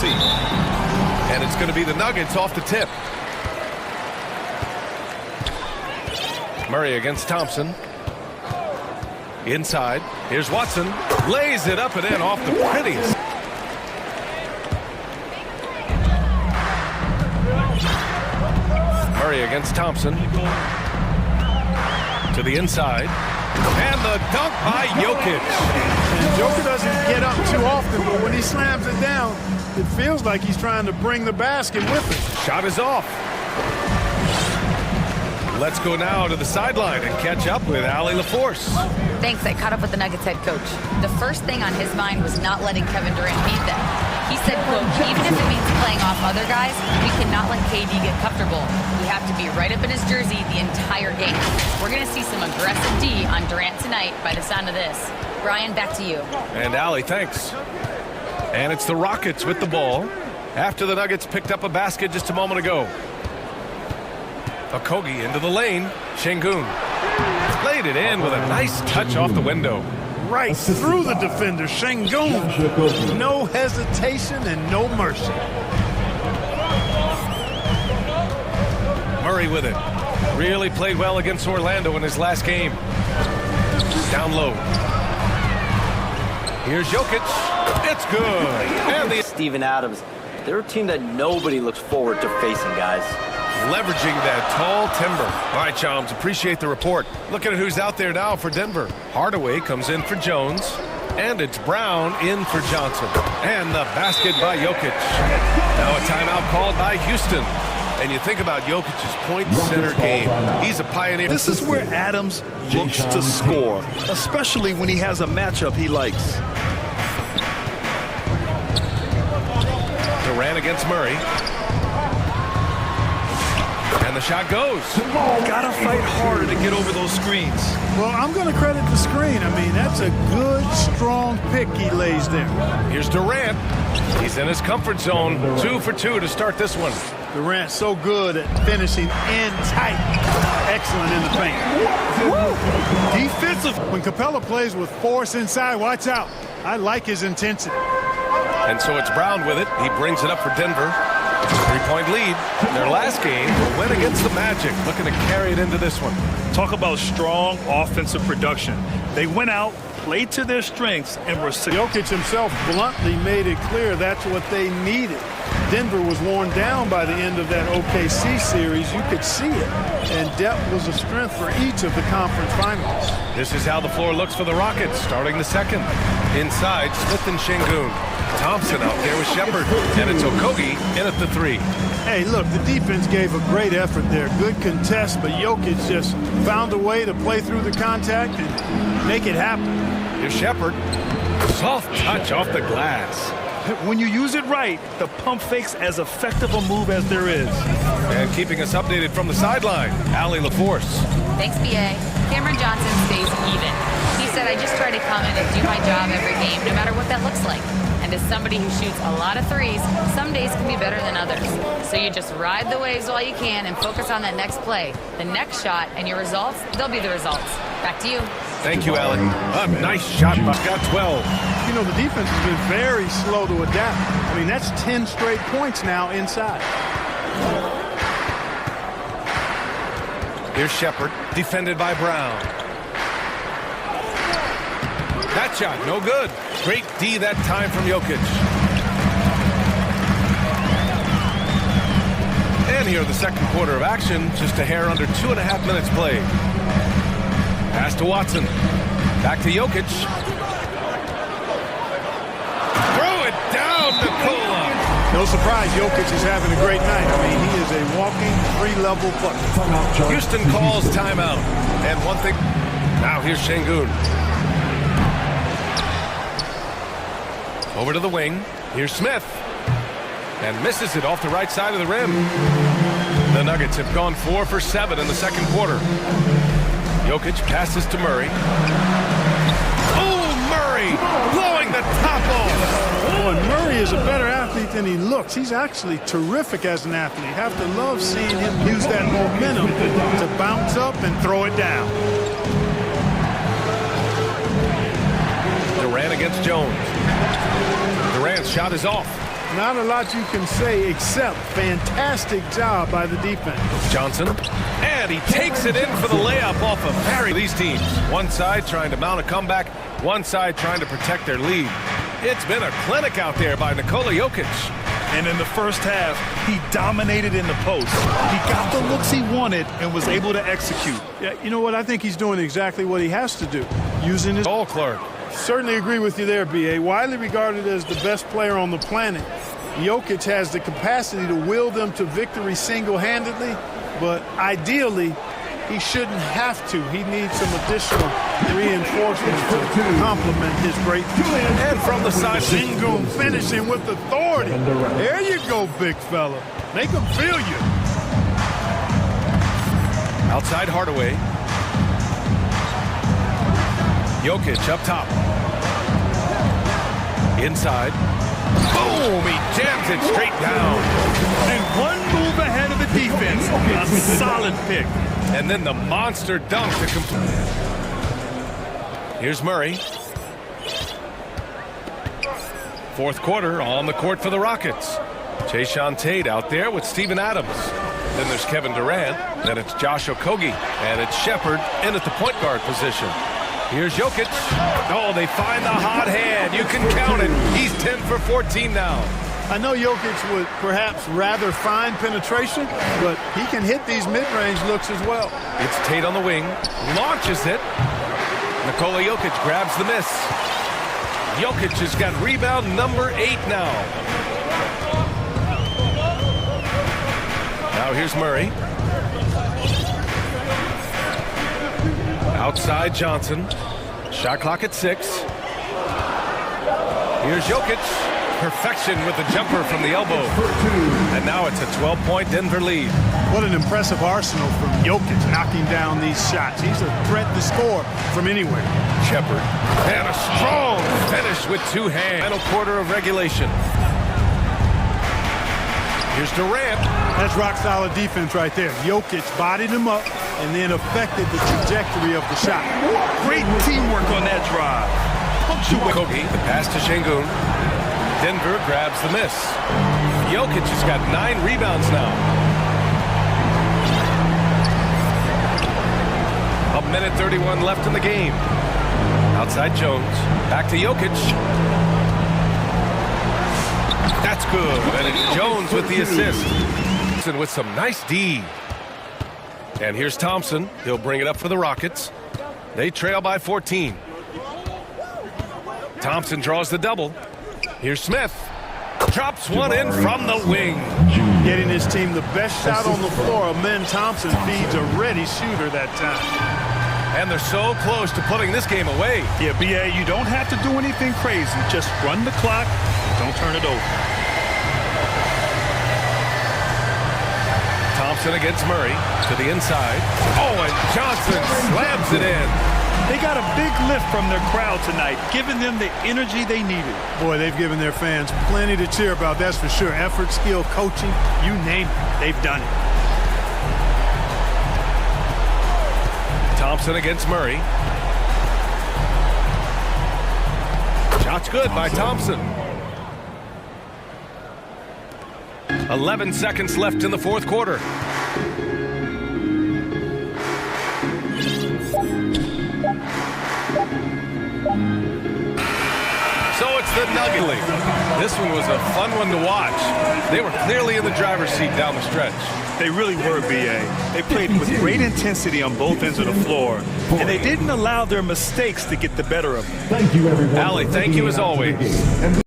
see. And it's going to be the Nuggets off the tip. Murray against Thompson. Inside. Here's Watson. Lays it up and in off the prettiest. Murray against Thompson. To the inside. And the dunk by Jokic. And Joker doesn't get up too often, but when he slams it down, it feels like he's trying to bring the basket with him. Shot is off. Let's go now to the sideline and catch up with Allie LaForce. Thanks. I caught up with the Nuggets head coach. The first thing on his mind was not letting Kevin Durant beat them. He said, quote, even if it means playing off other guys, we cannot let KD get comfortable. We have to be right up in his jersey the entire game. We're going to see some aggressive D on Durant tonight by the sound of this. Brian, back to you. And Allie, thanks. And it's the Rockets with the ball after the Nuggets picked up a basket just a moment ago. Okogie into the lane. Şengün played it in with a nice touch off the window. Right through the defender, Şengün. No hesitation and no mercy. Murray with it. Really played well against Orlando in his last game. Down low. Here's Jokic. It's good. And Steven Adams. They're a team that nobody looks forward to facing, guys. Leveraging that tall timber. All right, Chums, appreciate the report. Looking at who's out there now for Denver. Hardaway comes in for Jones. And it's Brown in for Johnson. And the basket by Jokic. Now a timeout called by Houston. And you think about Jokic's point center game. He's a pioneer. This is where Adams looks to score, especially when he has a matchup he likes. Durant against Murray. And the shot goes. Gotta fight harder to get over those screens. Well, I'm going to credit the screen. I mean, that's a good, strong pick he lays there. Here's Durant. He's in his comfort zone. 2 for 2 to start this one. Durant so good at finishing in tight. Excellent in the paint. Defensive. When Capella plays with force inside, watch out. I like his intensity. And so it's Brown with it. He brings it up for Denver. 3-point lead. Their last game, a win against the Magic. Looking to carry it into this one. Talk about strong offensive production. They went out, played to their strengths, and were Jokic himself bluntly made it clear that's what they needed. Denver was worn down by the end of that OKC series. You could see it. And depth was a strength for each of the conference finals. This is how the floor looks for the Rockets, starting the second. Inside, Smith and Şengün. Thompson out there with Shepherd. And it's Okogie in at the 3. Hey, look, the defense gave a great effort there. Good contest, but Jokic just found a way to play through the contact and make it happen. Here's Shepherd. Soft touch off the glass. When you use it right, the pump fake's as effective a move as there is. And keeping us updated from the sideline, Allie LaForce. Thanks, B.A. Cameron Johnson stays even. He said, I just try to come in and do my job every game, no matter what that looks like. And as somebody who shoots a lot of threes, some days can be better than others. So you just ride the waves while you can and focus on that next play. The next shot and your results, they'll be the results. Back to you. Thank you, Allie. A nice shot. Got 12. You know, the defense has been very slow to adapt. I mean, that's 10 straight points now inside. Here's Shepherd, defended by Brown. That shot, no good. Great D that time from Jokic. And here the second quarter of action, just a hair under 2.5 minutes played. Pass to Watson. Back to Jokic. Throw it down, Nikola. No surprise, Jokic is having a great night. I mean, he is a walking three-level bucket. Houston calls timeout. And one thing, now here's Şengün. Over to the wing. Here's Smith. And misses it off the right side of the rim. The Nuggets have gone 4 for 7 in the second quarter. Jokic passes to Murray. Oh, Murray blowing the top off. Boy, Murray is a better athlete than he looks. He's actually terrific as an athlete. You have to love seeing him use that momentum to bounce up and throw it down. Durant against Jones. Durant's shot is off. Not a lot you can say except fantastic job by the defense. Johnson, and he takes it in for the layup off of Barry. These teams, one side trying to mount a comeback, one side trying to protect their lead. It's been a clinic out there by Nikola Jokic. And in the first half, he dominated in the post. He got the looks he wanted and was able to execute. Yeah, you know what? I think he's doing exactly what he has to do, using his Ball Clark. Certainly agree with you there, B.A. Widely regarded as the best player on the planet, Jokic has the capacity to will them to victory single-handedly, but ideally, he shouldn't have to. He needs some additional reinforcements to complement his great. And from the side, Sengun finishing with authority. There you go, big fella. Make him feel you. outside Hardaway. Jokic up top. Inside. Boom! He jams it straight down. And one move ahead of the defense. A solid pick. And then the monster dunk to complete. Here's Murray. Fourth quarter on the court for the Rockets. Jayshawn Tate out there with Steven Adams. Then there's Kevin Durant. Then it's Josh Okogie. And it's Shepherd in at the point guard position. Here's Jokic. Oh, they find the hot hand. You can count it. He's 10 for 14 now. I know Jokic would perhaps rather find penetration, but he can hit these mid-range looks as well. It's Tate on the wing. Launches it. Nikola Jokic grabs the miss. Jokic has got rebound number 8 now. Now here's Murray. Outside Johnson. Shot clock at 6. Here's Jokic. Perfection with the jumper from the elbow. And now it's a 12-point Denver lead. What an impressive arsenal from Jokic knocking down these shots. He's a threat to score from anywhere. Shepherd. And a strong finish with 2 hands. Final quarter of regulation. Here's Durant. That's rock-solid defense right there. Jokic bodied him up and then affected the trajectory of the shot. Great teamwork on that drive. Okogie, the pass to Sengun. Denver grabs the miss. Jokic has got 9 rebounds now. A minute 31 left in the game. Outside Jones. Back to Jokic. That's good. And it's Jones with the assist. And with some nice D. And here's Thompson. He'll bring it up for the Rockets. They trail by 14. Thompson draws the double. Here's Smith. Drops one in from the wing. Getting his team the best shot on the floor. Amen Thompson feeds a ready shooter that time. And they're so close to putting this game away. Yeah, B.A., you don't have to do anything crazy. Just run the clock. Don't turn it over. Thompson against Murray to the inside. Oh, and Johnson slams it in. They got a big lift from their crowd tonight, giving them the energy they needed. Boy, they've given their fans plenty to cheer about, that's for sure. Effort, skill, coaching, you name it, they've done it. Thompson against Murray. Shot's good by Thompson. 11 seconds left in the fourth quarter. So it's the Nugget League. This one was a fun one to watch. They were clearly in the driver's seat down the stretch. They really were, B.A. They played with great intensity on both ends of the floor, and they didn't allow their mistakes to get the better of them. Thank you, everyone. Allie, thank you as always.